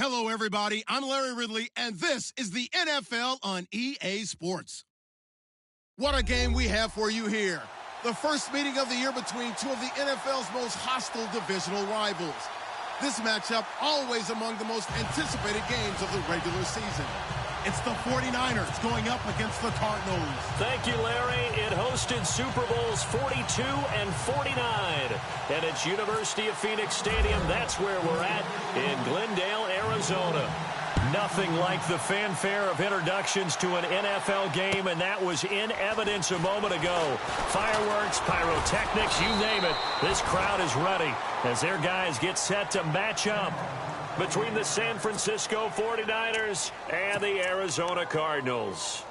Hello, everybody. I'm Larry Ridley, and this is the NFL on EA Sports. What a game we have for you here. The first meeting of the year between two of the NFL's most hostile divisional rivals. This matchup always among the most anticipated games of the regular season. It's the 49ers going up against the Cardinals. Thank you, Larry. It hosted Super Bowls 42 and 49. And it's University of Phoenix Stadium. That's where we're at in Glendale, Arizona. Nothing like the fanfare of introductions to an NFL game, and that was in evidence a moment ago. Fireworks, pyrotechnics, you name it. This crowd is ready as their guys get set to match up between the San Francisco 49ers and the Arizona Cardinals.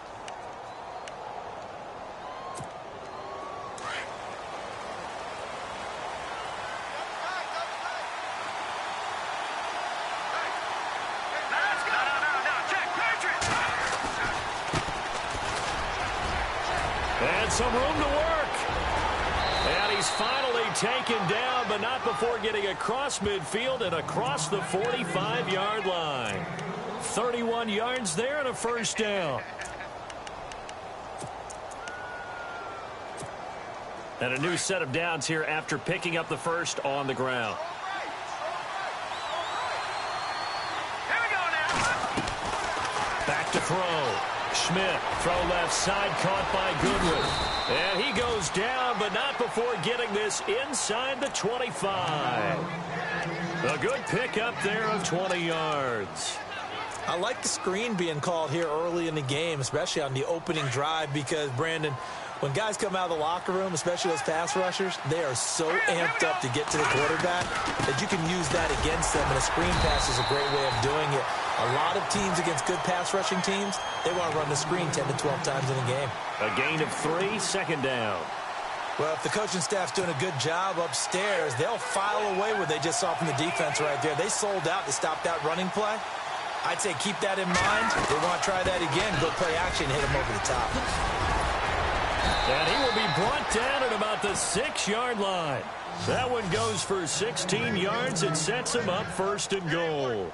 And some room to work. And he's finally taken down, but not before getting across midfield and across the 45-yard line. 31 yards there and a first down. And a new set of downs here after picking up the first on the ground. Here we go now. Back to throw. Schmidt, throw left side, caught by Goodwin. And he goes down, but not before getting this inside the 25. A good pickup there of 20 yards. I like the screen being called here early in the game, especially on the opening drive, because, Brandon, when guys come out of the locker room, especially those pass rushers, they are so amped up to get to the quarterback that you can use that against them, and a screen pass is a great way of doing it. A lot of teams against good pass rushing teams, they want to run the screen 10 to 12 times in a game. A gain of 3, second down. Well, if the coaching staff's doing a good job upstairs, they'll file away what they just saw from the defense right there. They sold out to stop that running play. I'd say keep that in mind. If they want to try that again, go play action, hit them over the top. And he will be brought down at about the 6-yard line. That one goes for 16 yards. It sets him up first and goal.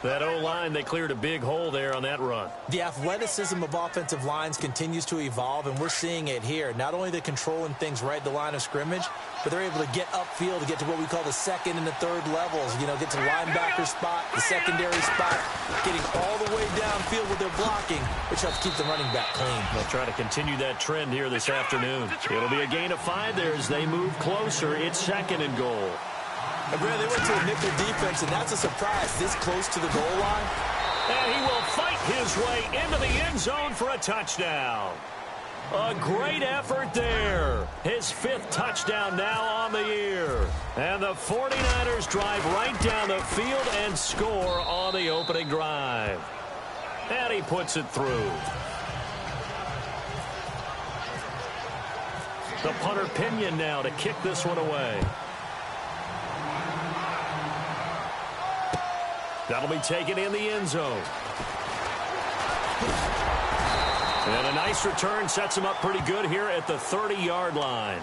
That O-line, they cleared a big hole there on that run. The athleticism of offensive lines continues to evolve, and we're seeing it here. Not only they're controlling things right at the line of scrimmage, but they're able to get upfield to get to what we call the second and the third levels. You know, get to the linebacker spot, the secondary spot, getting all the way downfield with their blocking, which helps keep the running back clean. They'll try to continue that trend here this afternoon. It'll be a gain of 5 there as they move closer. It's second and goal. And Brad, they went to a nickel defense, and that's a surprise this close to the goal line. And he will fight his way into the end zone for a touchdown. A great effort there. His 5th touchdown now on the year. And the 49ers drive right down the field and score on the opening drive. And he puts it through. The punter Pinion now to kick this one away. That'll be taken in the end zone. And a nice return sets him up pretty good here at the 30-yard line.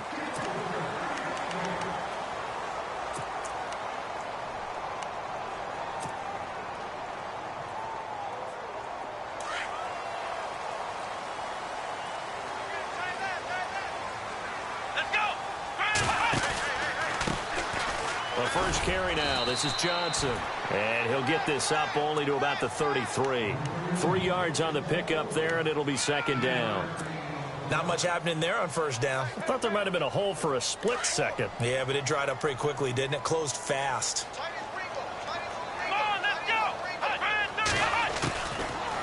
The first carry now. This is Johnson. And he'll get this up only to about the 33. 3 yards on the pickup there, and it'll be second down. Not much happening there on first down. I thought there might have been a hole for a split second. Yeah, but it dried up pretty quickly, didn't it? Closed fast.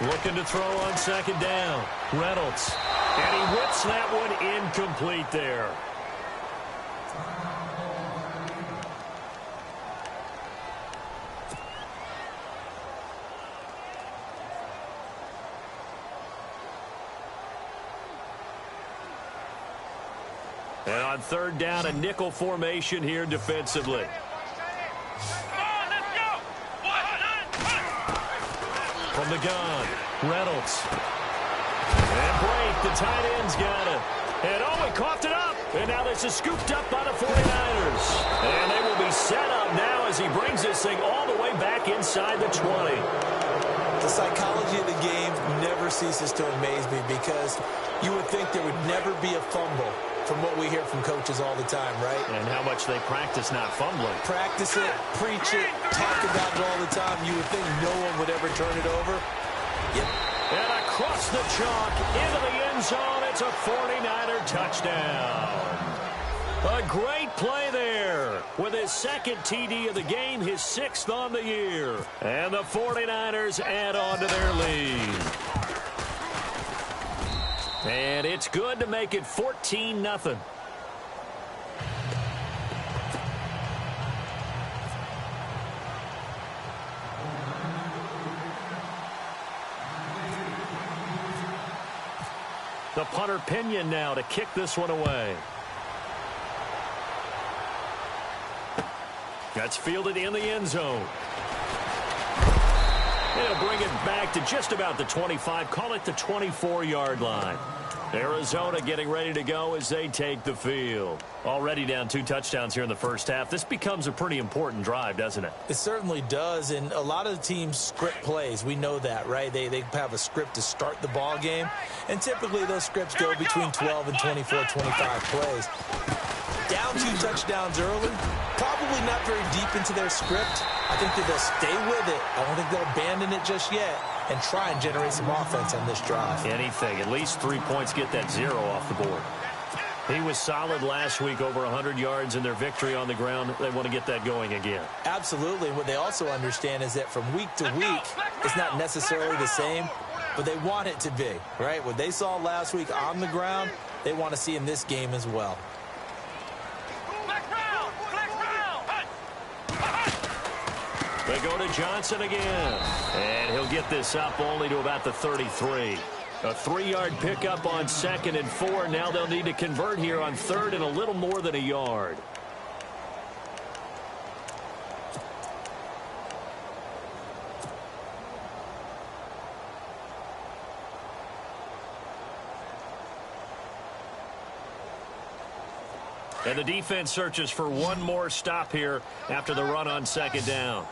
Looking to throw on second down. Reynolds. And he whips that one incomplete there. And on third down, a nickel formation here defensively. From the gun, Reynolds. And Blake, the tight end's got it. And oh, he coughed it up. And now this is scooped up by the 49ers. And they will be set up now as he brings this thing all the way way back inside the 20. The psychology of the game never ceases to amaze me because you would think there would never be a fumble from what we hear from coaches all the time, right? And how much they practice not fumbling. Practice it, preach it, talk about it all the time. You would think no one would ever turn it over. Yep. And across the chalk, into the end zone, it's a 49er touchdown. A great play there. With his second TD of the game, his 6th on the year. And the 49ers add on to their lead. And it's good to make it 14-0. The punter Pinion now to kick this one away. That's fielded in the end zone. He'll bring it back to just about the 25. Call it the 24-yard line. Arizona getting ready to go as they take the field. Already down 2 touchdowns here in the first half. This becomes a pretty important drive, doesn't it? It certainly does, and a lot of the teams script plays. We know that, right? They have a script to start the ball game, and typically those scripts go between 12 and 24, 25 plays. Down 2 touchdowns early, probably not very deep into their script. I think that they'll stay with it. I don't think they'll abandon it just yet and try and generate some offense on this drive. Anything. At least 3 points, get that 0 off the board. He was solid last week, over 100 yards in their victory on the ground. They want to get that going again. Absolutely. What they also understand is that from week to week, it's not necessarily the same, but they want it to be, right? What they saw last week on the ground, they want to see in this game as well. They go to Johnson again. And he'll get this up only to about the 33. A 3-yard pickup on 2nd and 4. Now they'll need to convert here on 3rd and a little more than a yard. And the defense searches for one more stop here after the run on 2nd down.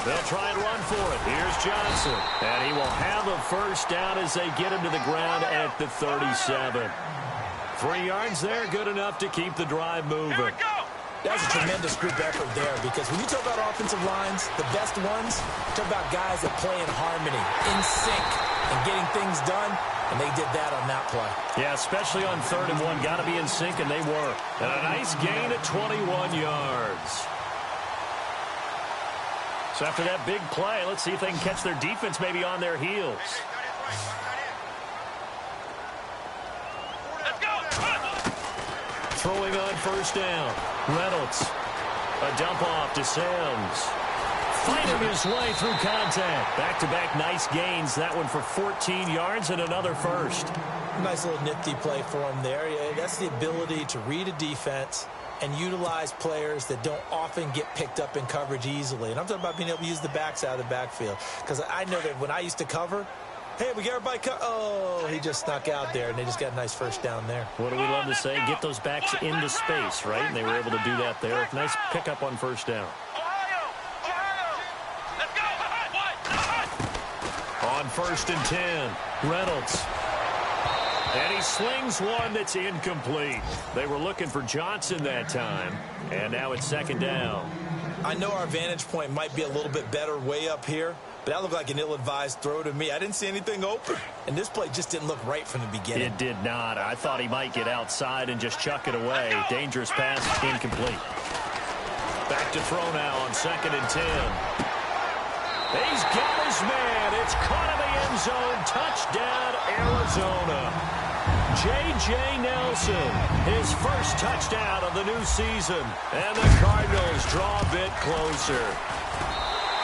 They'll try and run for it. Here's Johnson. And he will have a first down as they get him to the ground at the 37. 3 yards there, good enough to keep the drive moving. That's a tremendous group effort there because when you talk about offensive lines, the best ones, talk about guys that play in harmony, in sync, and getting things done, and they did that on that play. Yeah, especially on 3rd and 1. Got to be in sync, and they were. And a nice gain at 21 yards. So after that big play, let's see if they can catch their defense maybe on their heels. Throwing on 1st down. Reynolds. A dump off to Sims. Fighting his way through contact. Back-to-back nice gains. That one for 14 yards and another first. Nice little nifty play for him there. Yeah, that's the ability to read a defense and utilize players that don't often get picked up in coverage easily. And I'm talking about being able to use the backs out of the backfield. Because I know that when I used to cover, hey, we got everybody oh, he just snuck out there, and they just got a nice first down there. What do we love to say? Get those backs into space, right? And they were able to do that there. Nice pickup on 1st down. On 1st and 10, Reynolds. And he slings one that's incomplete. They were looking for Johnson that time. And now it's 2nd down. I know our vantage point might be a little bit better way up here, but that looked like an ill-advised throw to me. I didn't see anything open. And this play just didn't look right from the beginning. It did not. I thought he might get outside and just chuck it away. Dangerous pass, incomplete. Back to throw now on 2nd and 10. He's got his man. It's caught in the end zone. Touchdown, Arizona. J.J. Nelson, his first touchdown of the new season. And the Cardinals draw a bit closer.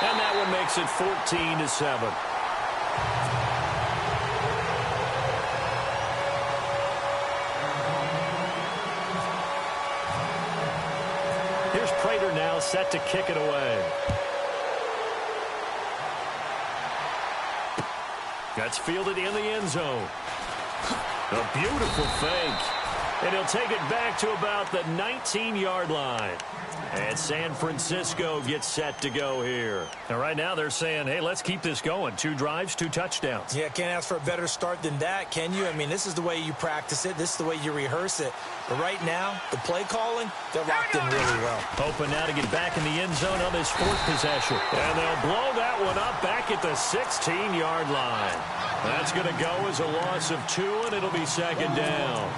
And that one makes it 14-7. Here's Prater now set to kick it away. That's fielded in the end zone. A beautiful fake. And he'll take it back to about the 19-yard line. And San Francisco gets set to go here. And right now they're saying, hey, let's keep this going. 2 drives, 2 touchdowns. Yeah, can't ask for a better start than that, can you? I mean, this is the way you practice it. This is the way you rehearse it. But right now, the play calling, they're locked in really well. Open now to get back in the end zone on this 4th possession. And they'll blow that one up back at the 16-yard line. That's going to go as a loss of 2, and it'll be 2nd down.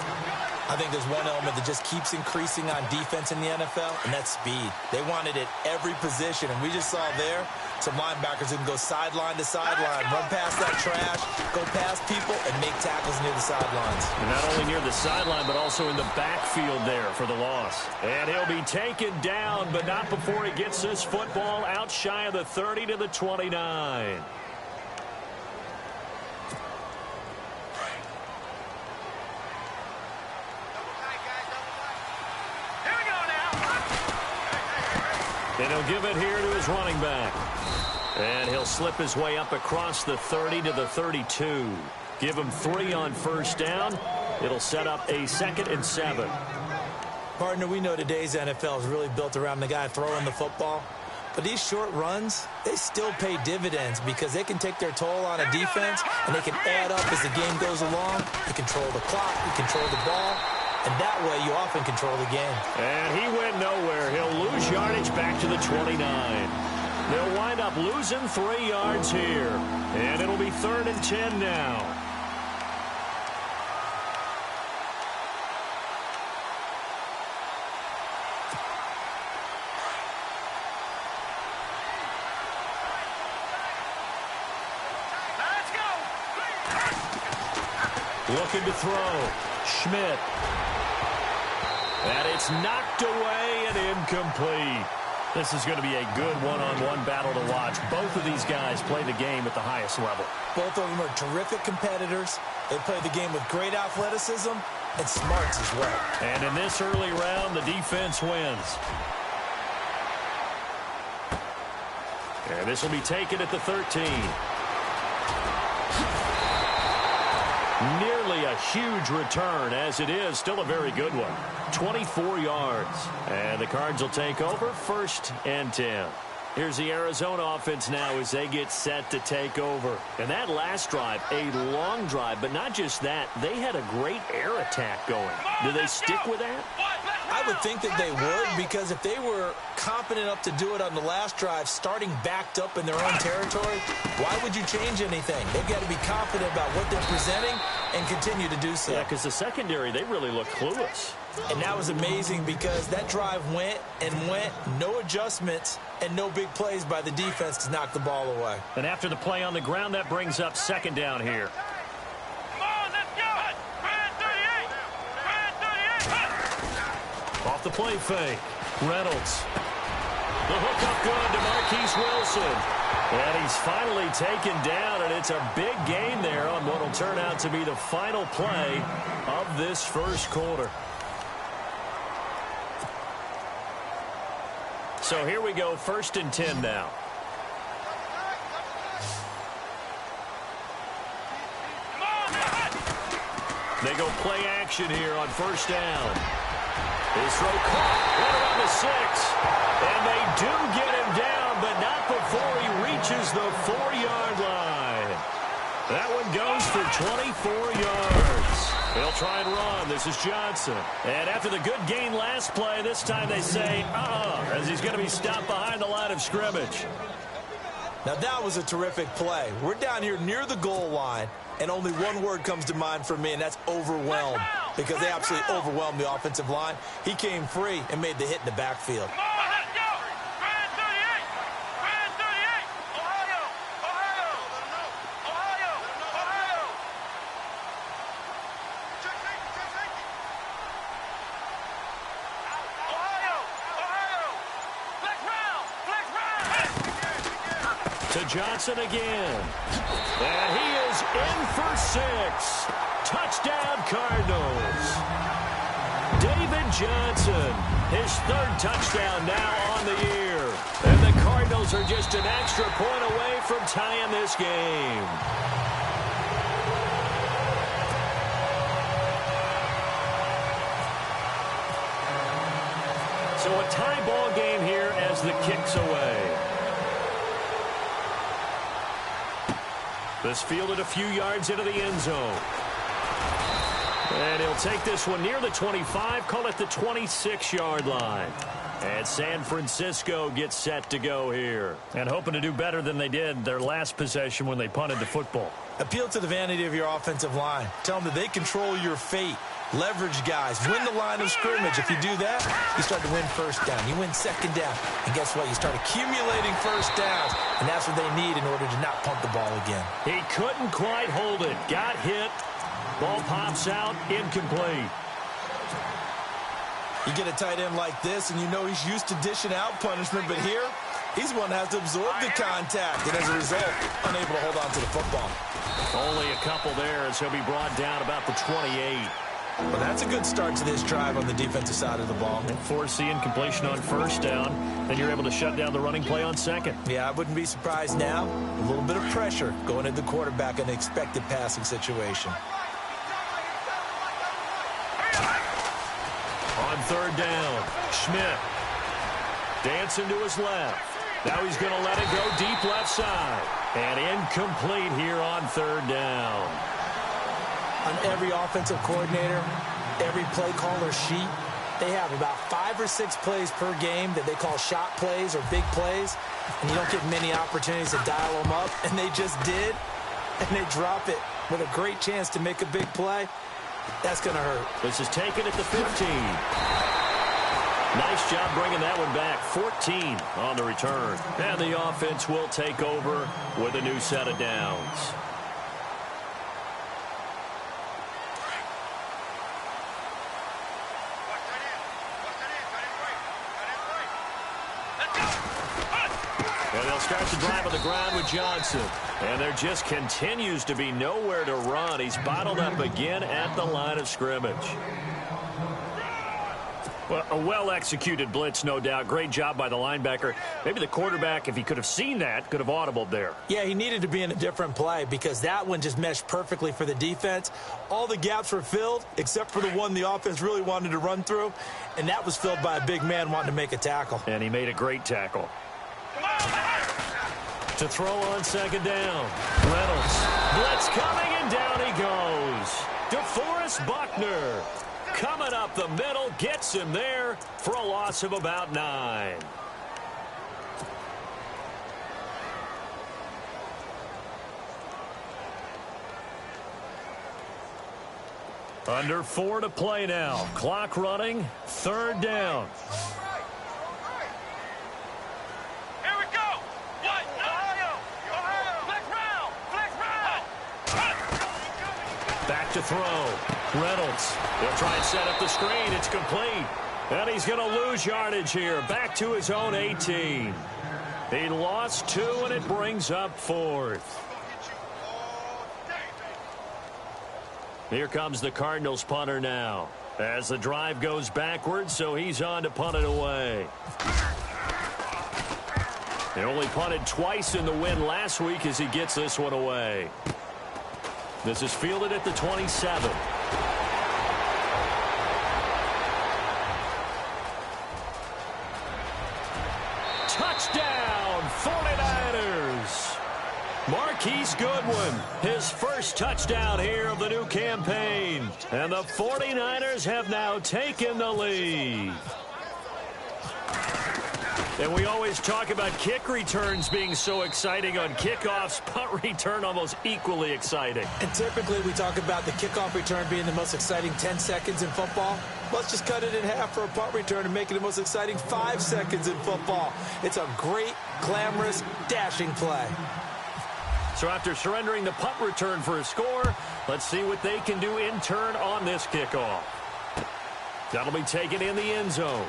I think there's one element that just keeps increasing on defense in the NFL, and that's speed. They want it at every position, and we just saw there some linebackers who can go sideline to sideline, run past that trash, go past people, and make tackles near the sidelines. And not only near the sideline, but also in the backfield there for the loss. And he'll be taken down, but not before he gets this football out shy of the 30 to the 29. And he'll give it here to his running back. And he'll slip his way up across the 30 to the 32. Give him 3 on 1st down. It'll set up a 2nd and 7. Partner, we know today's NFL is really built around the guy throwing the football. But these short runs, they still pay dividends because they can take their toll on a defense, and they can add up as the game goes along. You control the clock, you control the ball. And that way, you often control the game. And he went nowhere. He'll lose yardage back to the 29. They'll wind up losing 3 yards here. And it'll be 3rd and 10 now. Let's go. Looking to throw. Schmidt. And it's knocked away and incomplete. This is going to be a good one-on-one battle to watch. Both of these guys play the game at the highest level. Both of them are terrific competitors. They play the game with great athleticism and smarts as well. And in this early round, the defense wins. And this will be taken at the 13. Nearly a huge return, as it is still a very good one. 24 yards. And the Cards will take over 1st and 10. Here's the Arizona offense now as they get set to take over. And that last drive, a long drive, but not just that, they had a great air attack going. Do they stick with that? I would think that they would, because if they were confident enough to do it on the last drive, starting backed up in their own territory, why would you change anything? They've got to be confident about what they're presenting and continue to do so. Yeah, because the secondary, they really look clueless. And that was amazing because that drive went and went, no adjustments, and no big plays by the defense to knock the ball away. And after the play on the ground, that brings up 2nd down here. Off the play fake. Reynolds. The hook up good to Marquise Wilson. And he's finally taken down, and it's a big gain there on what will turn out to be the final play of this 1st quarter. So here we go, 1st and 10 now. They go play action here on 1st down. His throw caught right around the 6. And they do get him down, but not before he reaches the 4-yard line. That one goes for 24 yards. They'll try and run. This is Johnson. And after the good gain last play, this time they say, as he's going to be stopped behind the line of scrimmage. Now that was a terrific play. We're down here near the goal line, and only one word comes to mind for me, and that's overwhelmed, because they absolutely overwhelmed the offensive line. He came free and made the hit in the backfield. To Johnson again. And he is in for 6. Touchdown, Cardinals. David Johnson, his 3rd touchdown now on the year. And the Cardinals are just an extra point away from tying this game. So a tie ball game here as the kick's away. This fielded a few yards into the end zone. And he'll take this one near the 25, call it the 26-yard line. And San Francisco gets set to go here. And hoping to do better than they did their last possession when they punted the football. Appeal to the vanity of your offensive line. Tell them that they control your fate. Leverage guys. Win the line of scrimmage. If you do that, you start to win first down. You win second down. And guess what? You start accumulating first downs. And that's what they need in order to not pump the ball again. He couldn't quite hold it. Got hit. Ball pops out, incomplete. You get a tight end like this, and you know he's used to dishing out punishment, but here, he's one that has to absorb the contact, and as a result, unable to hold on to the football. Only a couple there as he'll be brought down about the 28. Well, that's a good start to this drive on the defensive side of the ball. And force the incompletion on first down, then you're able to shut down the running play on second. Yeah, I wouldn't be surprised now. A little bit of pressure going into the quarterback in an expected passing situation. On third down, Schmidt dancing to his left. Now he's going to let it go deep left side. And incomplete here on third down. On every offensive coordinator, every play caller sheet, they have about 5 or 6 plays per game that they call shot plays or big plays. And you don't get many opportunities to dial them up. And they just did. And they drop it with a great chance to make a big play. That's going to hurt. This is taken at the 15. Nice job bringing that one back. 14 on the return. And the offense will take over with a new set of downs. And they'll start the drive on the ground with Johnson. And there just continues to be nowhere to run. He's bottled up again at the line of scrimmage. Well, a well-executed blitz, no doubt. Great job by the linebacker. Maybe the quarterback, if he could have seen that, could have audibled there. Yeah, he needed to be in a different play because that one just meshed perfectly for the defense. All the gaps were filled except for the one the offense really wanted to run through, and that was filled by a big man wanting to make a tackle. And he made a great tackle. To throw on second down. Reynolds. Blitz coming, and down he goes. DeForest Buckner coming up the middle, gets him there for a loss of about 9. Under 4 to play now. Clock running. Third down. Back to throw. Reynolds. They'll try and set up the screen. It's complete. And he's going to lose yardage here. Back to his own 18. He lost 2, and it brings up 4th. Here comes the Cardinals punter now. As the drive goes backwards, so he's on to punt it away. They only punted twice in the win last week as he gets this one away. This is fielded at the 27. Touchdown, 49ers. Marquise Goodwin, his first touchdown here of the new campaign. And the 49ers have now taken the lead. And we always talk about kick returns being so exciting on kickoffs. Punt return almost equally exciting. And typically we talk about the kickoff return being the most exciting 10 seconds in football. Let's just cut it in half for a punt return and make it the most exciting 5 seconds in football. It's a great, glamorous, dashing play. So after surrendering the punt return for a score, let's see what they can do in turn on this kickoff. That'll be taken in the end zone.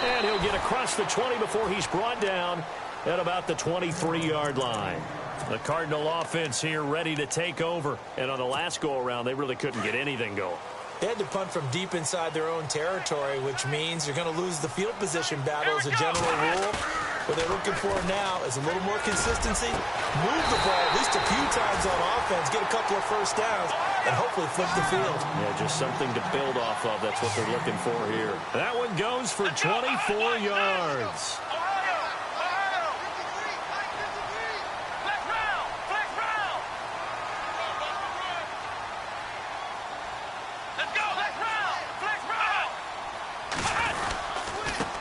And he'll get across the 20 before he's brought down at about the 23-yard line. The Cardinal offense here ready to take over. And on the last go-around, they really couldn't get anything going. They had to punt from deep inside their own territory, which means you're going to lose the field position battle as a general rule. What they're looking for now is a little more consistency, move the ball at least a few times on offense, get a couple of first downs, and hopefully flip the field. Yeah, just something to build off of. That's what they're looking for here. That one goes for 24 yards.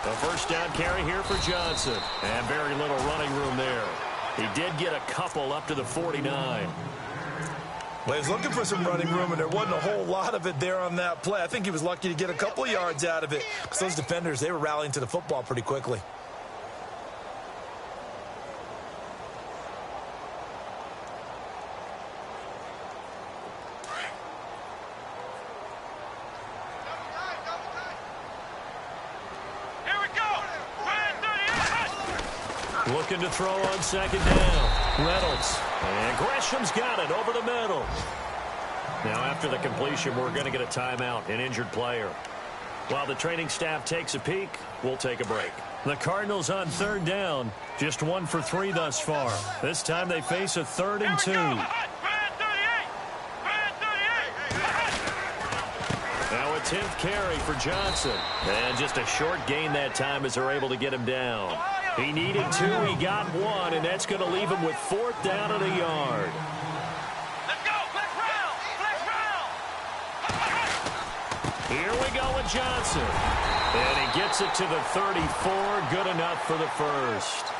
A first down carry here for Johnson. And very little running room there. He did get a couple up to the 49. Well, he was looking for some running room, and there wasn't a whole lot of it there on that play. I think he was lucky to get a couple of yards out of it because those defenders, they were rallying to the football pretty quickly. Looking to throw on second down. Reynolds. And Gresham's got it over the middle. Now after the completion, we're going to get a timeout, an injured player. While the training staff takes a peek, we'll take a break. The Cardinals on third down, just 1 for 3 thus far. This time they face a 3rd and 2. Now a 10th carry for Johnson. And just a short gain that time as they're able to get him down. He needed 2, he got 1, and that's going to leave him with 4th down and a yard. Let's go, flex round, flex round. Here we go with Johnson. And he gets it to the 34, good enough for the first.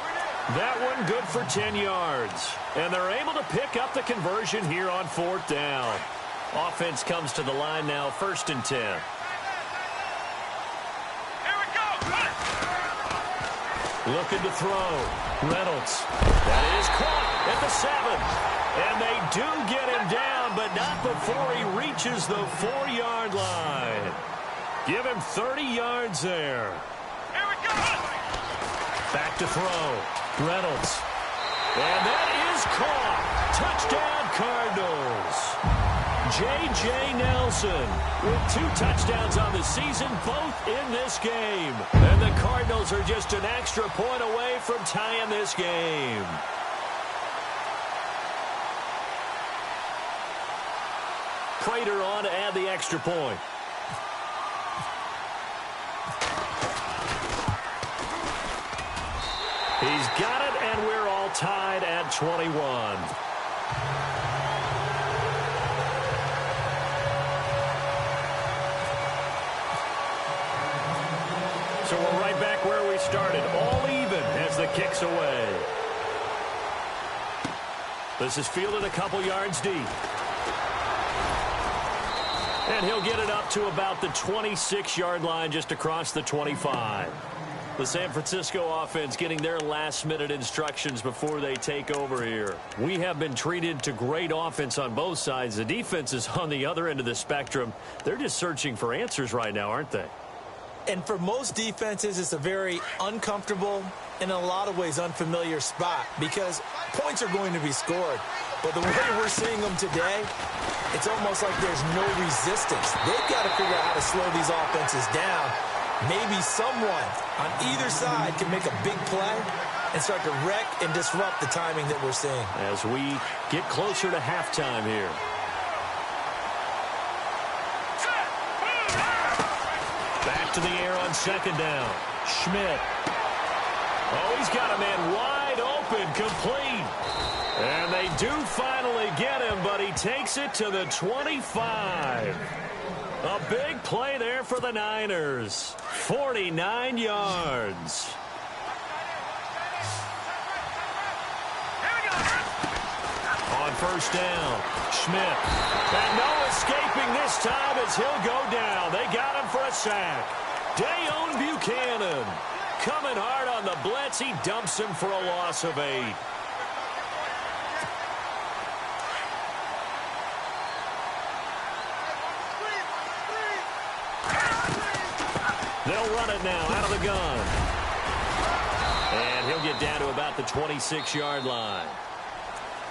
That one good for 10 yards. And they're able to pick up the conversion here on 4th down. Offense comes to the line now, 1st and 10. Looking to throw. Reynolds. That is caught at the 7. And they do get him down, but not before he reaches the 4-yard line. Give him 30 yards there. Here we go. Back to throw. Reynolds. And that is caught. Touchdown, Cardinals. J.J. Nelson with 2 touchdowns on the season, both in this game. And the Cardinals are just an extra point away from tying this game. Prater on to add the extra point. He's got it, and we're all tied at 21. So we're right back where we started, all even as the kick's away. This is fielded a couple yards deep. And he'll get it up to about the 26-yard line, just across the 25. The San Francisco offense getting their last-minute instructions before they take over here. We have been treated to great offense on both sides. The defense is on the other end of the spectrum. They're just searching for answers right now, aren't they? And for most defenses, it's a very uncomfortable and in a lot of ways unfamiliar spot because points are going to be scored. But the way we're seeing them today, it's almost like there's no resistance. They've got to figure out how to slow these offenses down. Maybe someone on either side can make a big play and start to wreck and disrupt the timing that we're seeing. As we get closer to halftime here. Back to the air on second down. Schmidt. Oh, he's got a man wide open, complete. And they do finally get him, but he takes it to the 25. A big play there for the Niners. 49 yards. On first down, Schmidt. And no escaping this time as he'll go down. They got him for a sack. Dayon Buchanan coming hard on the blitz. He dumps him for a loss of 8. They'll run it now out of the gun. And he'll get down to about the 26-yard line.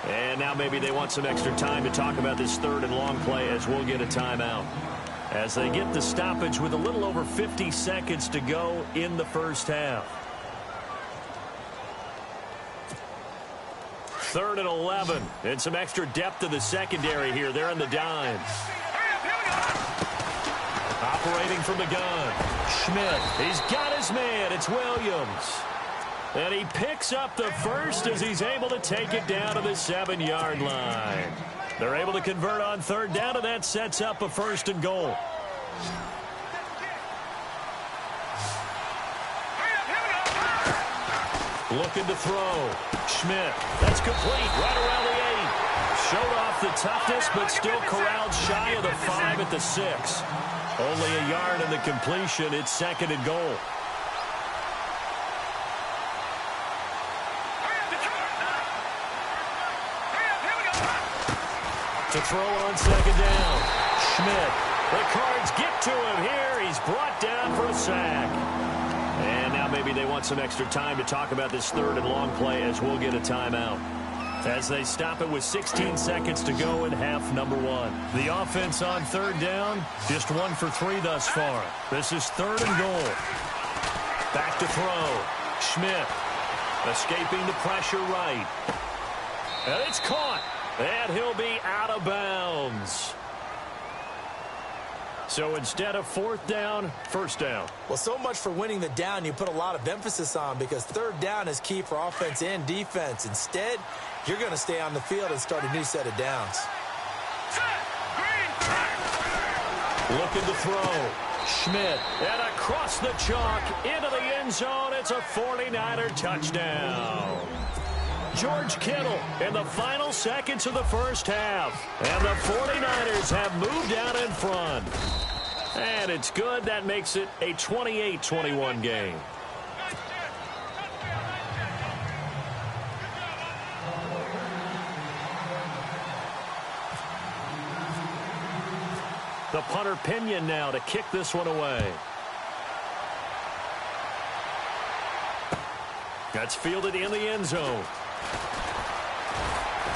And now maybe they want some extra time to talk about this 3rd and long play as we'll get a timeout. As they get the stoppage with a little over 50 seconds to go in the first half. 3rd and 11. And some extra depth to the secondary here. They're in the dime. Operating from the gun. Schmidt. He's got his man. It's Williams. And he picks up the first as he's able to take it down to the 7-yard line. They're able to convert on 3rd down, and that sets up a 1st and goal. Looking to throw. Schmidt. That's complete. Right around the 8. Showed off the toughness, but still corralled shy of the 5 at the 6. Only a yard in the completion. It's 2nd and goal. To throw on 2nd down. Schmidt. The Cards get to him here. He's brought down for a sack. And now maybe they want some extra time to talk about this 3rd and long play as we'll get a timeout. As they stop it with 16 seconds to go in half number 1. The offense on 3rd down, just 1 for 3 thus far. This is 3rd and goal. Back to throw. Schmidt escaping the pressure right. And it's caught. And he'll be out of bounds. So instead of 4th down, 1st down. Well, so much for winning the down you put a lot of emphasis on, because 3rd down is key for offense and defense. Instead, you're going to stay on the field and start a new set of downs. Looking to throw. Schmidt. And across the chalk into the end zone. It's a 49er touchdown. George Kittle in the final seconds of the first half. And the 49ers have moved out in front. And it's good. That makes it a 28-21 game. The punter Pinion now to kick this one away. That's fielded in the end zone.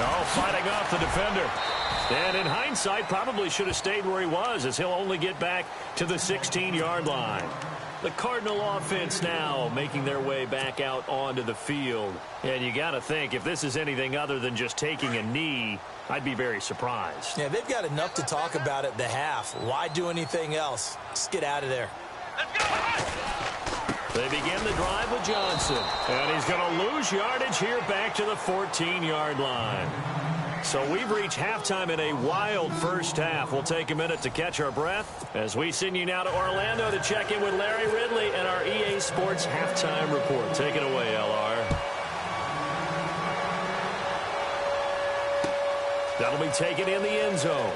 Oh, fighting off the defender. And in hindsight, probably should have stayed where he was, as he'll only get back to the 16-yard line. The Cardinal offense now making their way back out onto the field. And you got to think, if this is anything other than just taking a knee, I'd be very surprised. Yeah, they've got enough to talk about at the half. Why do anything else? Just get out of there. They begin the drive with Johnson. And he's going to lose yardage here back to the 14-yard line. So we've reached halftime in a wild first half. We'll take a minute to catch our breath as we send you now to Orlando to check in with Larry Ridley and our EA Sports Halftime Report. Take it away, LR. That'll be taken in the end zone.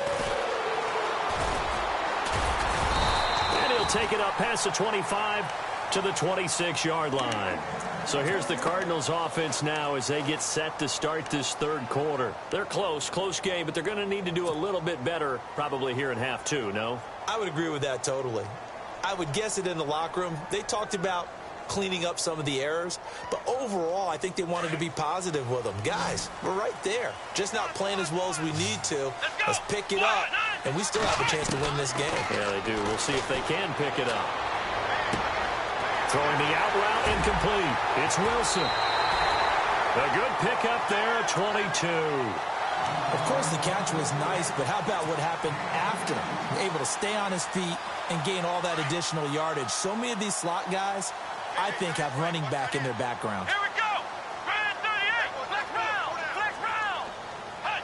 And he'll take it up past the 25 to the 26-yard line. So here's the Cardinals offense now as they get set to start this 3rd quarter. They're close game, but they're going to need to do a little bit better probably here in half 2, no? I would agree with that totally. I would guess it in the locker room. They talked about cleaning up some of the errors, but overall I think they wanted to be positive with them. Guys, we're right there. Just not playing as well as we need to. Let's pick it up, and we still have a chance to win this game. Yeah, they do. We'll see if they can pick it up. Throwing the out route incomplete. It's Wilson. A good pickup there at 22. Of course, the catch was nice, but how about what happened after? Able to stay on his feet and gain all that additional yardage. So many of these slot guys, I think, have running back in their background. Here we go. Brand 38. Flex round. Flex round. Hey.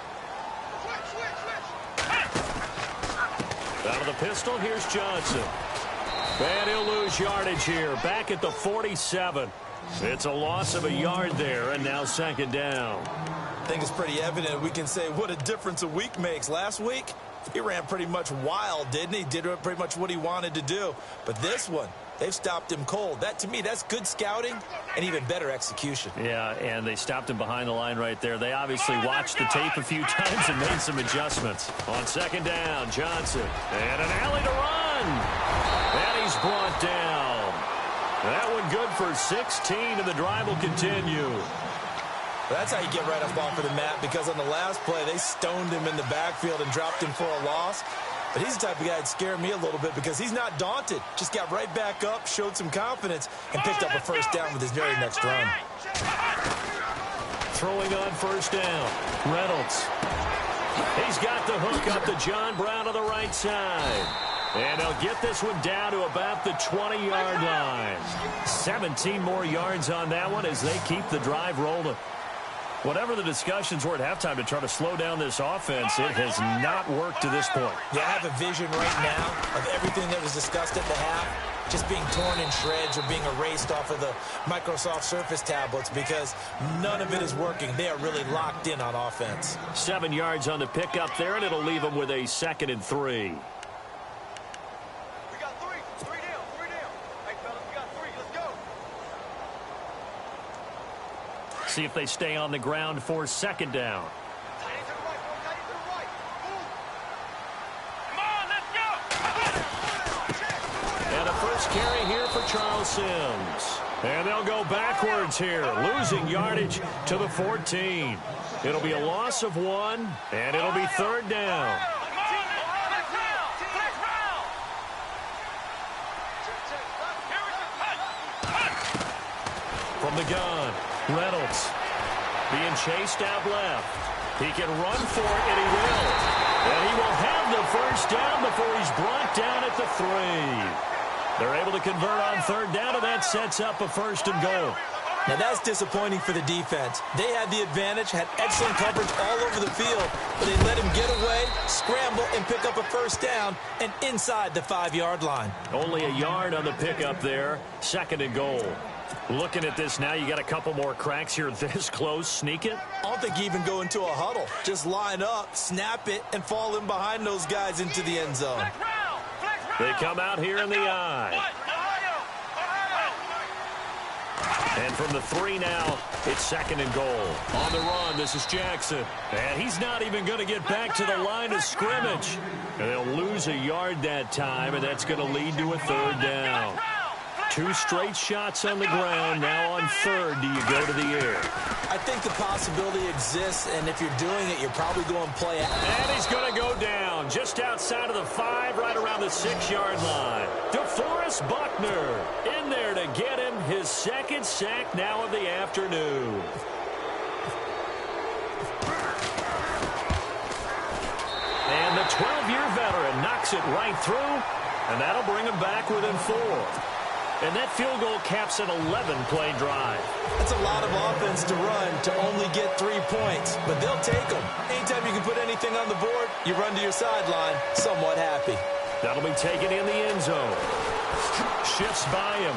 Switch. Out of the pistol, here's Johnson. And he'll lose yardage here. Back at the 47. It's a loss of a yard there, and now 2nd down. I think it's pretty evident. We can say what a difference a week makes. Last week, he ran pretty much wild, didn't he? Did pretty much what he wanted to do. But this one, they've stopped him cold. That, to me, that's good scouting and even better execution. Yeah, and they stopped him behind the line right there. They obviously watched the tape a few times and made some adjustments. On 2nd down, Johnson. And an alley to run. And he's brought down. That one good for 16, and the drive will continue. That's how you get right up off of the mat, because on the last play, they stoned him in the backfield and dropped him for a loss. But he's the type of guy that scared me a little bit because he's not daunted. Just got right back up, showed some confidence, and picked up a 1st down with his very next run. throwing on first down. Reynolds. He's got the hook up to John Brown on the right side. And they'll get this one down to about the 20-yard line. 17 more yards on that one as they keep the drive rolling. Whatever the discussions were at halftime to try to slow down this offense, it has not worked to this point. Yeah, I have a vision right now of everything that was discussed at the half just being torn in shreds or being erased off of the Microsoft Surface tablets because none of it is working. They are really locked in on offense. 7 yards on the pickup there, and it'll leave them with a 2nd and 3. See if they stay on the ground for 2nd down. And a first carry here for Charles Sims. And they'll go backwards here, losing yardage to the 14. It'll be a loss of 1, and it'll be 3rd down. From the gun, Reynolds being chased out left. He can run for it, and he will. And he will have the first down before he's brought down at the 3. They're able to convert on 3rd down, and that sets up a 1st and goal. Now that's disappointing for the defense. They had the advantage, had excellent coverage all over the field, but they let him get away, scramble, and pick up a 1st down, and inside the 5-yard line. Only a yard on the pickup there, 2nd and goal. Looking at this now, you got a couple more cracks here this close. Sneak it? I don't think you even go into a huddle. Just line up, snap it, and fall in behind those guys into the end zone. They come out here in the eye. And from the 3 now, it's 2nd and goal. On the run, this is Jackson. And he's not even going to get back to the line of scrimmage. And they'll lose a yard that time, and that's going to lead to a 3rd down. 2 straight shots on the ground. Now on 3rd, do you go to the air? I think the possibility exists, and if you're doing it, you're probably going to play it. And he's going to go down just outside of the 5, right around the 6-yard line. DeForest Buckner in there to get him his 2nd sack now of the afternoon. And the 12-year veteran knocks it right through, and that'll bring him back within 4. And that field goal caps an 11-play drive. That's a lot of offense to run to only get 3 points, but they'll take them. Anytime you can put anything on the board, you run to your sideline somewhat happy. That'll be taken in the end zone. Shifts by him.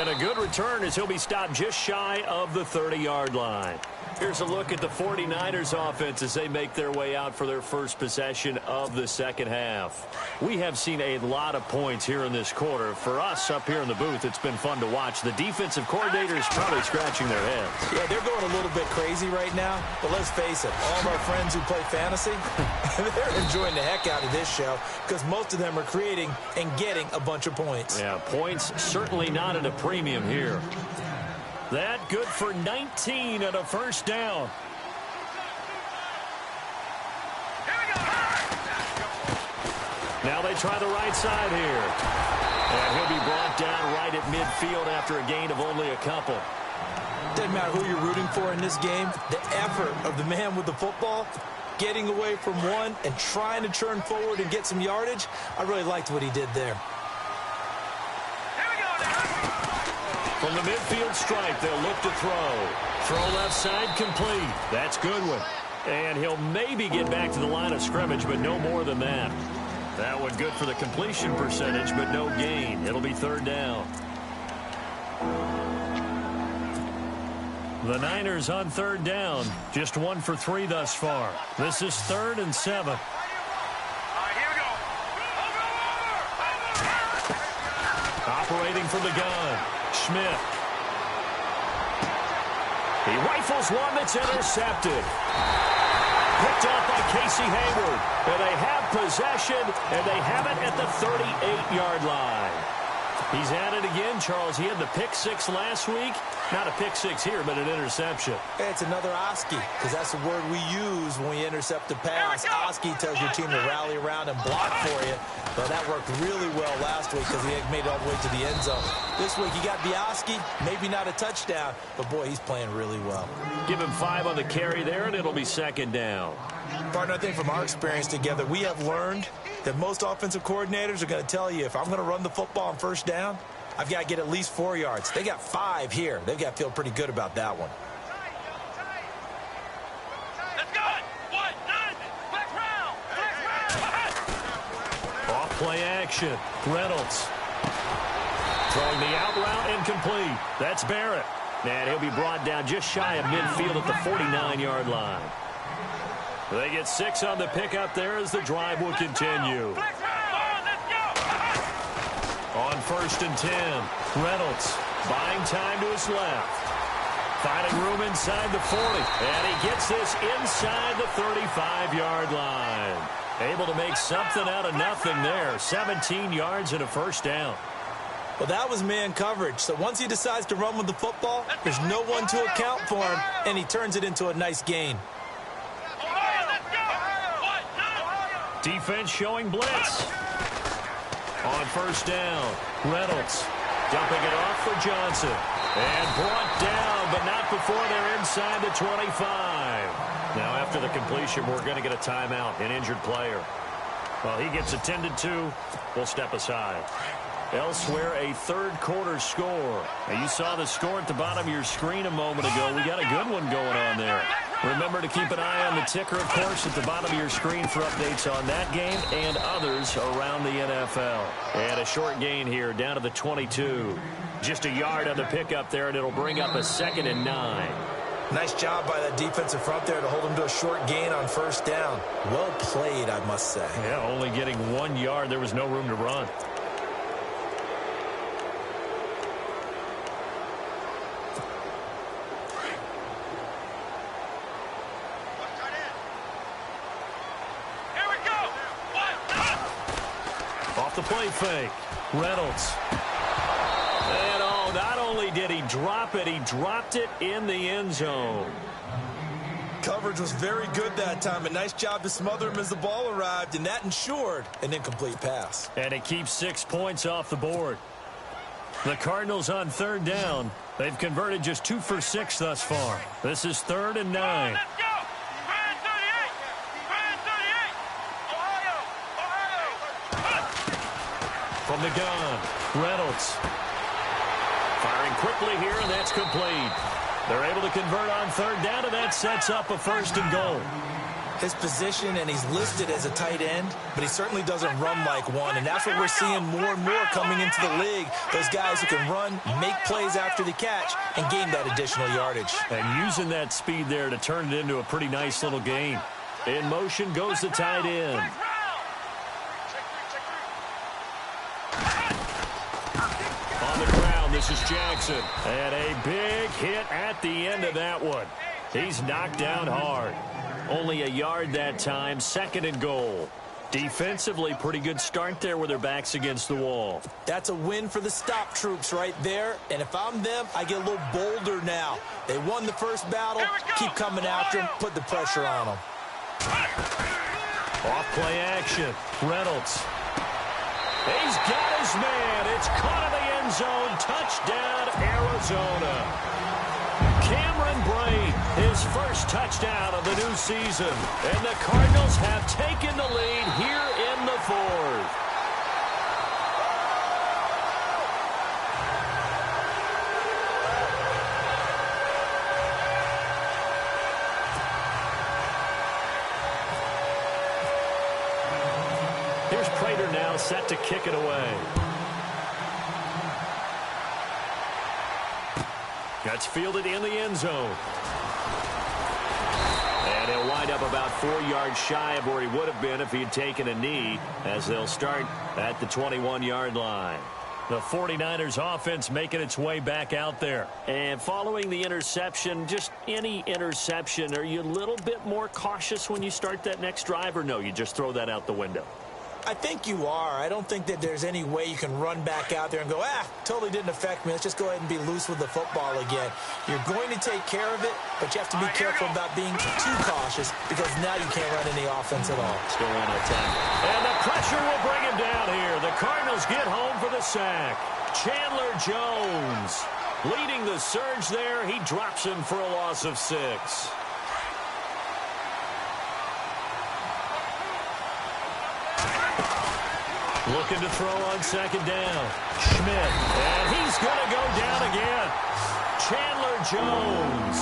And a good return as he'll be stopped just shy of the 30-yard line. Here's a look at the 49ers offense as they make their way out for their first possession of the second half. We have seen a lot of points here in this quarter. For us up here in the booth, it's been fun to watch. The defensive coordinators probably scratching their heads. Yeah, they're going a little bit crazy right now. But let's face it, all of our friends who play fantasy, they're enjoying the heck out of this show because most of them are creating and getting a bunch of points. Yeah, points certainly not at a premium here. That good for 19 and a first down. Now they try the right side here. And he'll be brought down right at midfield after a gain of only a couple. Doesn't matter who you're rooting for in this game. The effort of the man with the football, getting away from one and trying to turn forward and get some yardage, I really liked what he did there. From the midfield stripe, they'll look to throw. Throw left side complete. That's good one. And he'll maybe get back to the line of scrimmage, but no more than that. That one good for the completion percentage, but no gain. It'll be third down. The Niners on third down. Just 1 for 3 thus far. This is 3rd and 7. Operating from the gun. Schmidt. He rifles one that's intercepted. Picked off by Casey Hayward. And they have possession, and they have it at the 38-yard line. He's at it again, Charles. He had the pick six last week. Not a pick six here, but an interception. Hey, it's another Oski, because that's the word we use when we intercept a pass. Oski tells your team to rally around and block for you. But that worked really well last week because he had made it all the way to the end zone. This week he got the Oski, maybe not a touchdown, but boy, he's playing really well. Give him 5 on the carry there, and it'll be second down. Partner, I think from our experience together, we have learned that most offensive coordinators are going to tell you, if I'm going to run the football on first down, I've got to get at least 4 yards. They got 5 here. They've got to feel pretty good about that one. Let's go! 1, 9, flex round! Off play action. Reynolds. Throwing the out route incomplete. That's Barrett. And he'll be brought down just shy of midfield at the 49-yard line. They get 6 on the pickup there as the drive will continue. On 1st and 10, Reynolds buying time to his left. Finding room inside the 40. And he gets this inside the 35-yard line. Able to make something out of nothing there. 17 yards and a first down. Well, that was man coverage. So once he decides to run with the football, there's no one to account for him, and he turns it into a nice gain. Defense showing blitz. On 1st down, Reynolds dumping it off for Johnson. And brought down, but not before they're inside the 25. Now, after the completion, we're going to get a timeout, an injured player. Well, he gets attended to. We'll step aside. Elsewhere, a third-quarter score. Now, you saw the score at the bottom of your screen a moment ago. We got a good one going on there. Remember to keep an eye on the ticker, of course, at the bottom of your screen for updates on that game and others around the NFL. And a short gain here down to the 22. Just a yard on the pickup there, and it'll bring up a 2nd and 9. Nice job by that defensive front there to hold him to a short gain on 1st down. Well played, I must say. Yeah, only getting 1 yard. There was no room to run. Off the play fake. Reynolds. And not only did he drop it, he dropped it in the end zone. Coverage was very good that time. A nice job to smother him as the ball arrived, and that ensured an incomplete pass. And it keeps 6 points off the board. The Cardinals on 3rd down. They've converted just 2 for 6 thus far. This is 3rd and 9. From the gun, Reynolds. Firing quickly here, and that's complete. They're able to convert on 3rd down, and that sets up a 1st and goal. His position, and he's listed as a tight end, but he certainly doesn't run like one, and that's what we're seeing more and more coming into the league. Those guys who can run, make plays after the catch, and gain that additional yardage. And using that speed there to turn it into a pretty nice little gain. In motion goes the tight end. This is Jackson. And a big hit at the end of that one. He's knocked down hard. Only a yard that time, 2nd and goal. Defensively, pretty good start there with their backs against the wall. That's a win for the stop troops right there. And if I'm them, I get a little bolder now. They won the first battle. Keep coming after them. Put the pressure on them. Off play action. Reynolds. He's got his man. It's caught in the end zone. Touchdown, Arizona. Cameron Brate, his first touchdown of the new season. And the Cardinals have taken the lead here in the 4th. Here's Prater now set to kick it away. That's fielded in the end zone. And he'll wind up about 4 yards shy of where he would have been if he had taken a knee, as they'll start at the 21-yard line. The 49ers offense making its way back out there. And following the interception, just any interception, are you a little bit more cautious when you start that next drive, or no, you just throw that out the window? I think you are. I don't think that there's any way you can run back out there and go, totally didn't affect me. Let's just go ahead and be loose with the football again. You're going to take care of it, but you have to be careful about being too cautious because now you can't run any offense at all. Still on attack. And the pressure will bring him down here. The Cardinals get home for the sack. Chandler Jones leading the surge there. He drops him for a loss of 6. Looking to throw on second down. Schmidt. And he's going to go down again. Chandler Jones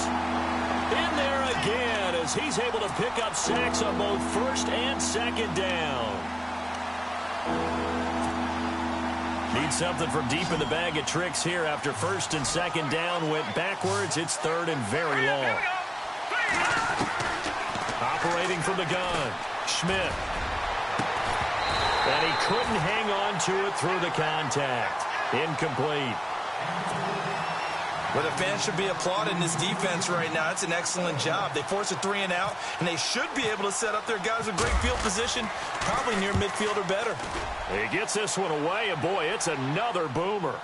in there again as he's able to pick up sacks on both first and second down. Need something from deep in the bag of tricks here after first and second down went backwards. It's third and very long. Operating from the gun. Schmidt. And he couldn't hang on to it through the contact. Incomplete. Well, the fans should be applauding this defense right now. It's an excellent job. They force a 3-and-out, and they should be able to set up their guys with great field position, probably near midfield or better. He gets this one away, and boy, it's another boomer.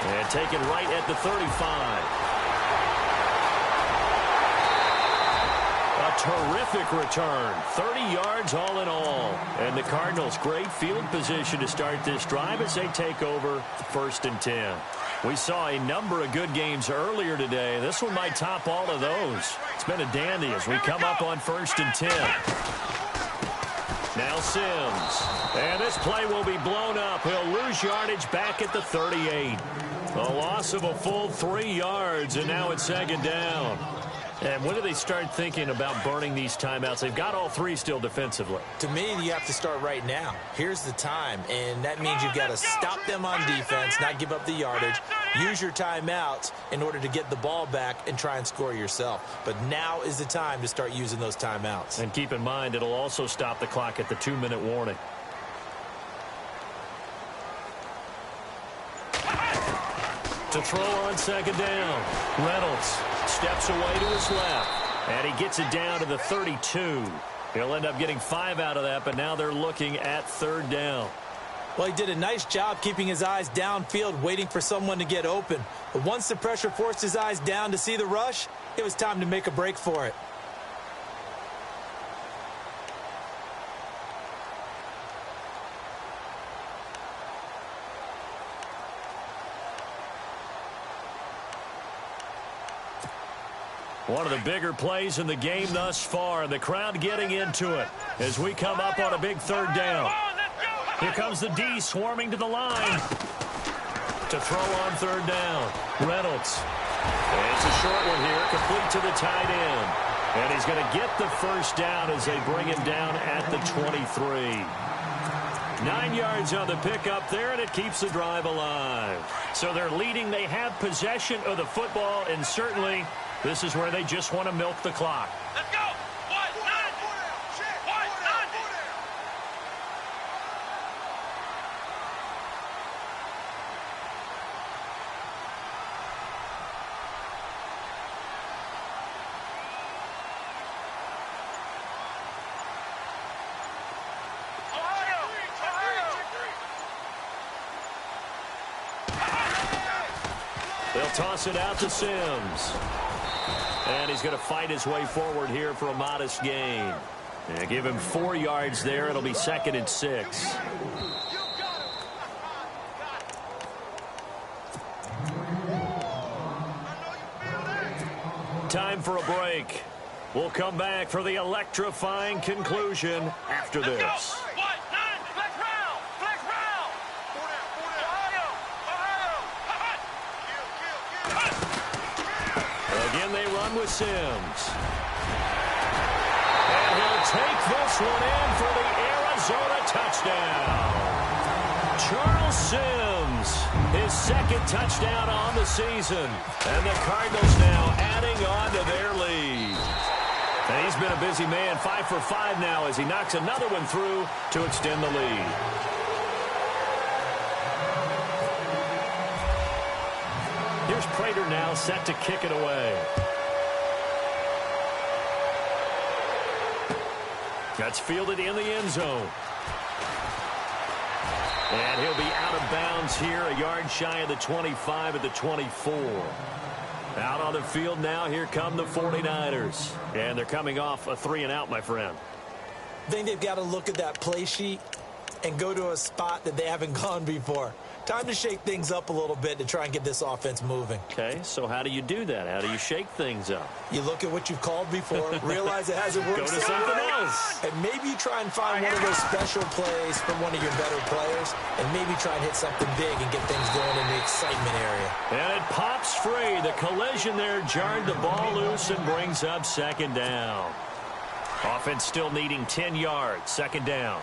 And taken right at the 35. Terrific return. 30 yards all in all. And the Cardinals, great field position to start this drive as they take over first and 10. We saw a number of good games earlier today. This one might top all of those. It's been a dandy as we come up on first and 10. Now Sims. And this play will be blown up. He'll lose yardage back at the 38. A loss of a full 3 yards, and now it's second down. And when do they start thinking about burning these timeouts? They've got all 3 still defensively. To me, you have to start right now. Here's the time, and that means you've got to stop them on defense, not give up the yardage, use your timeouts in order to get the ball back and try and score yourself. But now is the time to start using those timeouts. And keep in mind, it'll also stop the clock at the 2-minute warning. To throw on second down. Reynolds steps away to his left. And he gets it down to the 32. He'll end up getting 5 out of that, but now they're looking at third down. Well, he did a nice job keeping his eyes downfield, waiting for someone to get open. But once the pressure forced his eyes down to see the rush, it was time to make a break for it. One of the bigger plays in the game thus far. The crowd getting into it as we come up on a big third down. Here comes the D swarming to the line. To throw on third down. Reynolds. And it's a short one here, complete to the tight end. And he's going to get the first down as they bring him down at the 23. 9 yards on the pickup there, and it keeps the drive alive. So they're leading. They have possession of the football, and certainly this is where they just want to milk the clock. Let's go. They'll toss it out to Sims. And he's going to fight his way forward here for a modest gain. And give him 4 yards there. It'll be 2nd and 6. Time for a break. We'll come back for the electrifying conclusion after this. Again, they run with Sims. And he'll take this one in for the Arizona touchdown. Charles Sims, his 2nd touchdown on the season. And the Cardinals now adding on to their lead. And he's been a busy man, 5 for 5 now as he knocks another one through to extend the lead. Here's Prater now set to kick it away. That's fielded in the end zone. And he'll be out of bounds here, a yard shy of the 25 at the 24. Out on the field now, here come the 49ers. And they're coming off a 3-and-out, my friend. I think they've got to look at that play sheet and go to a spot that they haven't gone before. Time to shake things up a little bit to try and get this offense moving. Okay, so how do you do that? How do you shake things up? You look at what you've called before, realize it hasn't worked. Go to something else. And maybe you try and find one of those special plays from one of your better players, and maybe try and hit something big and get things going in the excitement area. And it pops free. The collision there jarred the ball loose and brings up second down. Offense still needing 10 yards. Second down.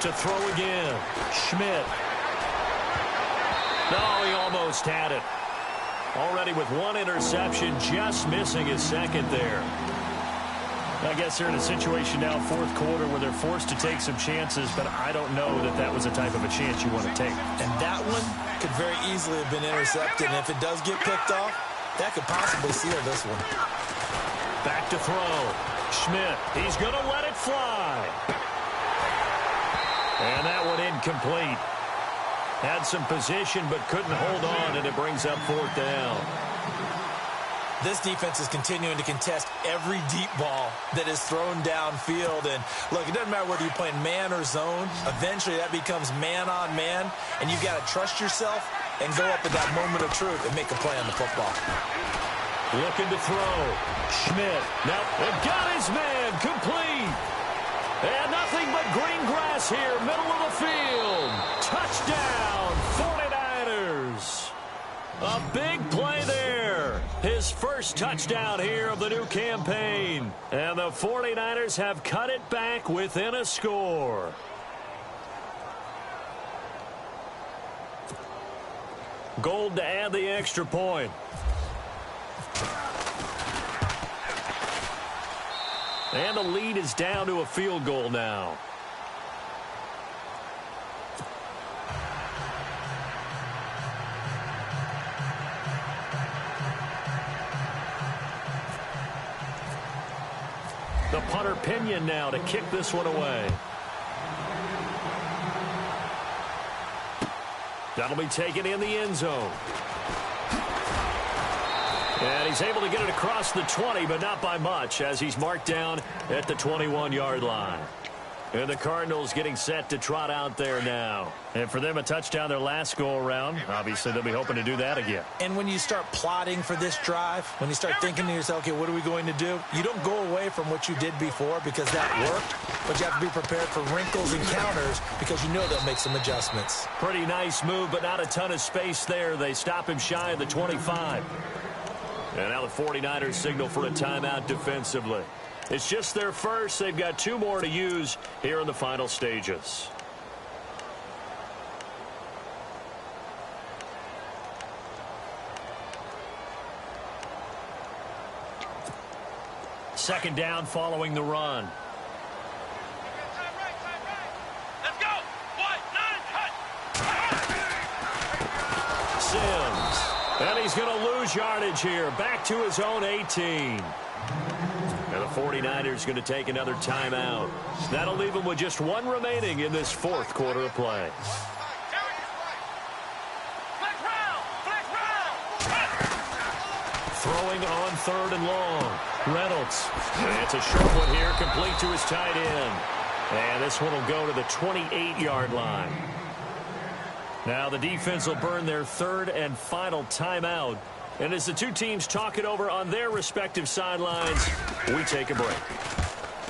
To throw again. Schmidt. No, he almost had it. Already with one interception, just missing his second there. I guess they're in a situation now, fourth quarter, where they're forced to take some chances, but I don't know that that was the type of a chance you want to take. And that one could very easily have been intercepted, and if it does get picked off, that could possibly seal this one. Back to throw. Schmidt, he's going to let it fly. And that one incomplete. Had some position but couldn't hold on, and it brings up fourth down. This defense is continuing to contest every deep ball that is thrown downfield. And, look, it doesn't matter whether you're playing man or zone. Eventually that becomes man on man, and you've got to trust yourself and go up at that moment of truth and make a play on the football. Looking to throw. Schmidt. Now, it got his man complete. And nothing but green grass here, middle of the field. Touchdown, 49ers. A big play there. His first touchdown here of the new campaign. And the 49ers have cut it back within a score. Gold to add the extra point. And the lead is down to a field goal now. The punter Pinion now to kick this one away. That'll be taken in the end zone. And he's able to get it across the 20, but not by much, as he's marked down at the 21-yard line. And the Cardinals getting set to trot out there now. And for them, a touchdown their last go-around. Obviously, they'll be hoping to do that again. And when you start plotting for this drive, when you start thinking to yourself, okay, what are we going to do? You don't go away from what you did before because that worked, but you have to be prepared for wrinkles and counters because you know they'll make some adjustments. Pretty nice move, but not a ton of space there. They stop him shy of the 25. And now the 49ers signal for a timeout defensively. It's just their first. They've got two more to use here in the final stages. Second down following the run. Let's go. 1-9 cut. Sims. And he's going to lose yardage here. Back to his own 18. And the 49ers going to take another timeout. That'll leave them with just one remaining in this fourth quarter of play. Throwing on third and long. Reynolds. And it's a short one here, complete to his tight end. And this one will go to the 28-yard line. Now the defense will burn their third and final timeout. And as the two teams talk it over on their respective sidelines, we take a break.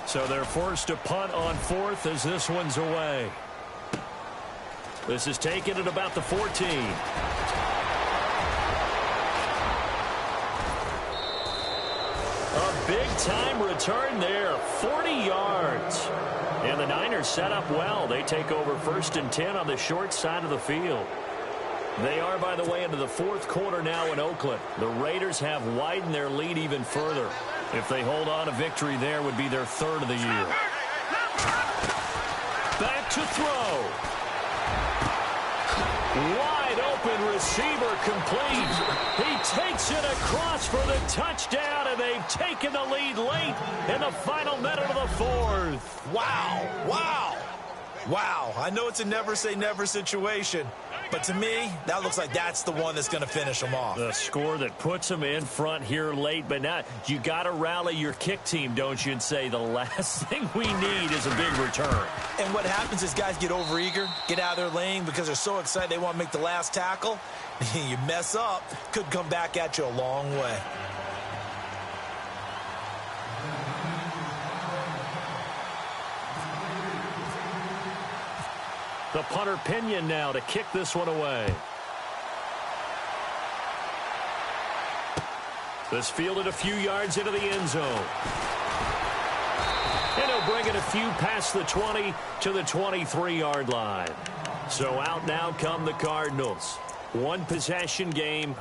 So they're forced to punt on fourth as this one's away. This is taken at about the 14. A big-time return there, 40 yards. And the Niners set up well. They take over first and 10 on the short side of the field. They are, by the way, into the fourth quarter now in Oakland. The Raiders have widened their lead even further. If they hold on, a victory there would be their third of the year. Back to throw. Wide open receiver complete. He takes it across for the touchdown, and they've taken the lead late in the final minute of the fourth. Wow, wow, wow. I know it's a never-say-never situation, but to me, that looks like that's the one that's going to finish them off. The score that puts them in front here late, but now you got to rally your kick team, don't you, and say the last thing we need is a big return. And what happens is guys get overeager, get out of their lane because they're so excited they want to make the last tackle. You mess up, could come back at you a long way. The punter Pinion now to kick this one away. This fielded a few yards into the end zone. And he'll bring it a few past the 20 to the 23-yard line. So out now come the Cardinals. One possession game.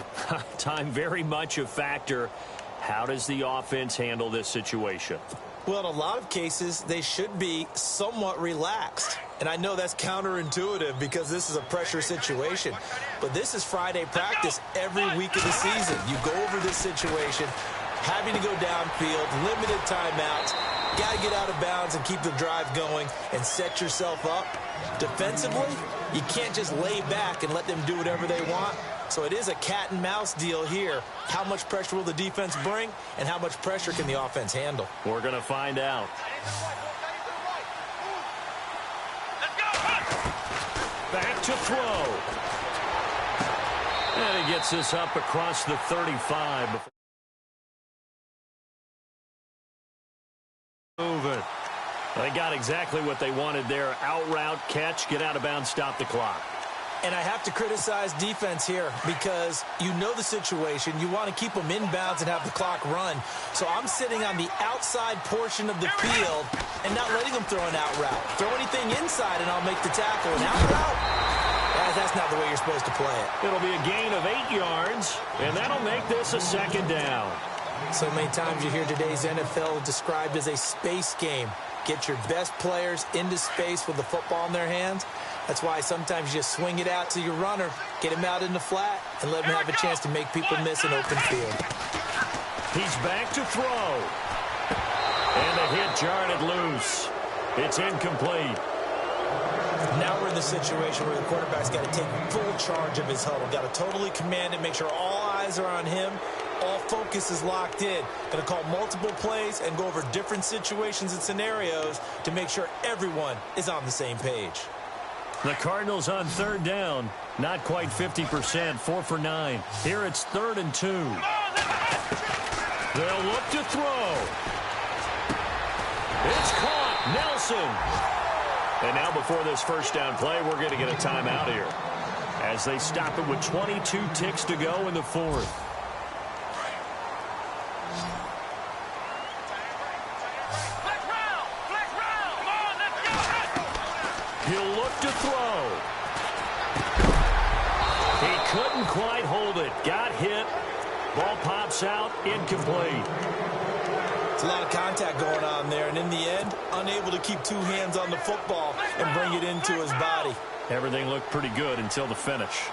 Time very much a factor. How does the offense handle this situation? Well, in a lot of cases, they should be somewhat relaxed. And I know that's counterintuitive because this is a pressure situation. But this is Friday practice every week of the season. You go over this situation, having to go downfield, limited timeouts, got to get out of bounds and keep the drive going and set yourself up. Defensively, you can't just lay back and let them do whatever they want. So it is a cat and mouse deal here. How much pressure will the defense bring, and how much pressure can the offense handle? We're going to find out. Back to throw. And he gets this up across the 35. Moving. They got exactly what they wanted there. Out route, catch, get out of bounds, stop the clock. And I have to criticize defense here because you know the situation. You want to keep them inbounds and have the clock run. So I'm sitting on the outside portion of the field and not letting them throw an out route. Throw anything inside and I'll make the tackle. An out route? That's not the way you're supposed to play it. It'll be a gain of 8 yards, and that'll make this a second down. So many times you hear today's NFL described as a space game. Get your best players into space with the football in their hands. That's why sometimes you just swing it out to your runner, get him out in the flat, and let him have a chance to make people miss an open field. He's back to throw. And the hit jarred it loose. It's incomplete. Now we're in the situation where the quarterback's got to take full charge of his huddle. Got to totally command it, make sure all eyes are on him. All focus is locked in. Going to call multiple plays and go over different situations and scenarios to make sure everyone is on the same page. The Cardinals on third down. Not quite 50%, 4 for 9. Here it's 3rd and 2. They'll look to throw. It's caught. Nelson. And now before this first down play, we're going to get a timeout here as they stop it with 22 ticks to go in the fourth. He'll look to throw. He couldn't quite hold it. Got hit. Ball pops out. Incomplete. It's a lot of contact going on there, and in the end, unable to keep two hands on the football and bring it into his body. Everything looked pretty good until the finish.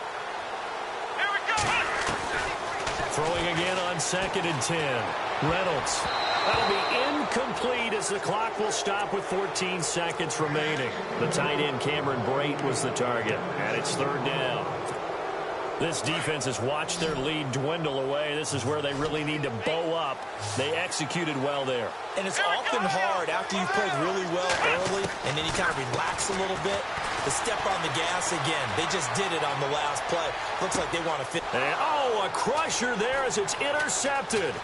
Throwing again on 2nd and 10. Reynolds. That'll be incomplete as the clock will stop with 14 seconds remaining. The tight end Cameron Brate was the target, and it's 3rd down. This defense has watched their lead dwindle away. This is where they really need to bow up. They executed well there. And it's often hard after you've played really well early and then you kind of relax a little bit to step on the gas again. They just did it on the last play. Looks like they want to fit. And, a crusher there as it's intercepted.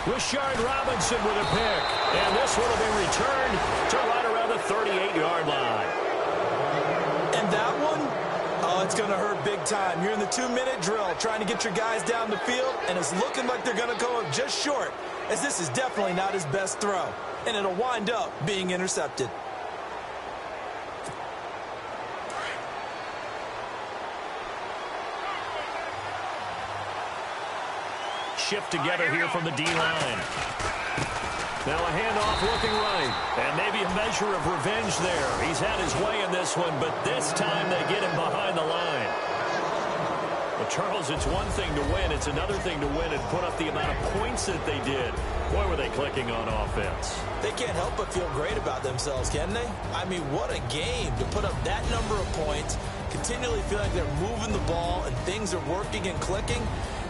Rashard Robinson with a pick. And this one will be returned to right around the 38-yard line. And that one, it's going to hurt big time. You're in the 2-minute drill trying to get your guys down the field, and it's looking like they're going to go up just short, as this is definitely not his best throw. And it'll wind up being intercepted. Shift together here from the D-line. Now a handoff looking right. And maybe a measure of revenge there. He's had his way in this one, but this time they get him behind the line. Charles, it's one thing to win. It's another thing to win and put up the amount of points that they did. Boy, were they clicking on offense. They can't help but feel great about themselves, can they? I mean, what a game to put up that number of points, continually feel like they're moving the ball and things are working and clicking.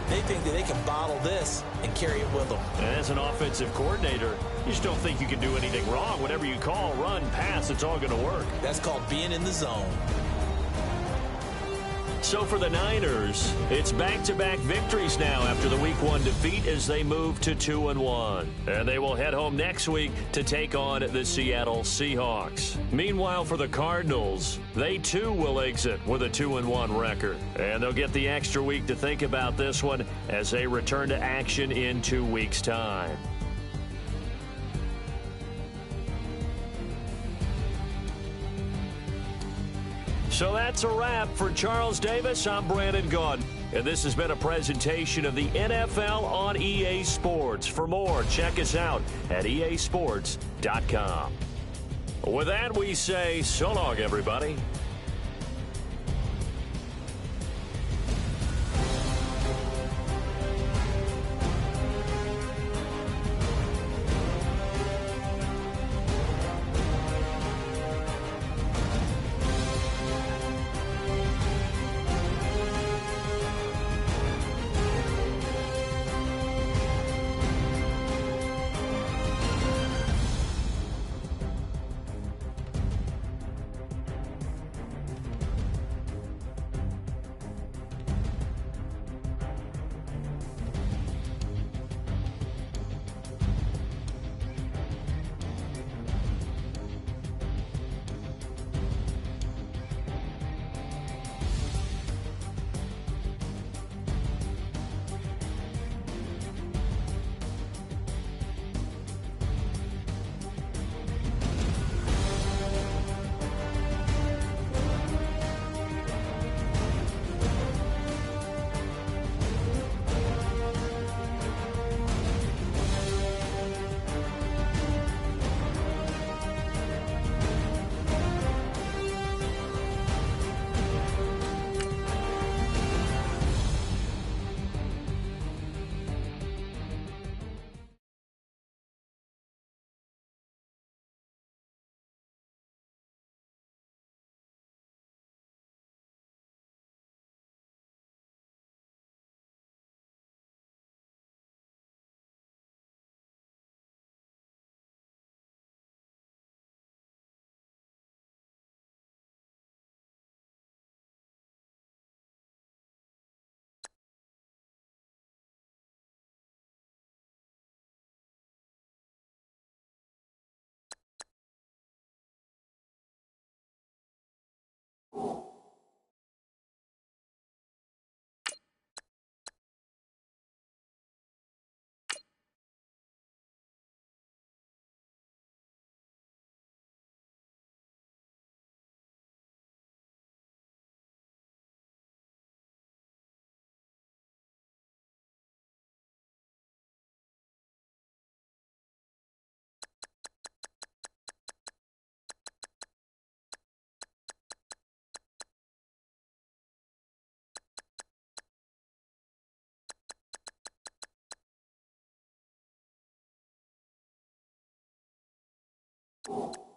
They think that they can bottle this and carry it with them. And as an offensive coordinator, you just don't think you can do anything wrong. Whatever you call, run, pass, it's all going to work. That's called being in the zone. So for the Niners, it's back-to-back victories now after the Week 1 defeat as they move to 2-1. And they will head home next week to take on the Seattle Seahawks. Meanwhile, for the Cardinals, they too will exit with a 2-1 record. And they'll get the extra week to think about this one as they return to action in 2 weeks' time. So that's a wrap. For Charles Davis, I'm Brandon Gaudin. And this has been a presentation of the NFL on EA Sports. For more, check us out at easports.com. With that, we say so long, everybody. You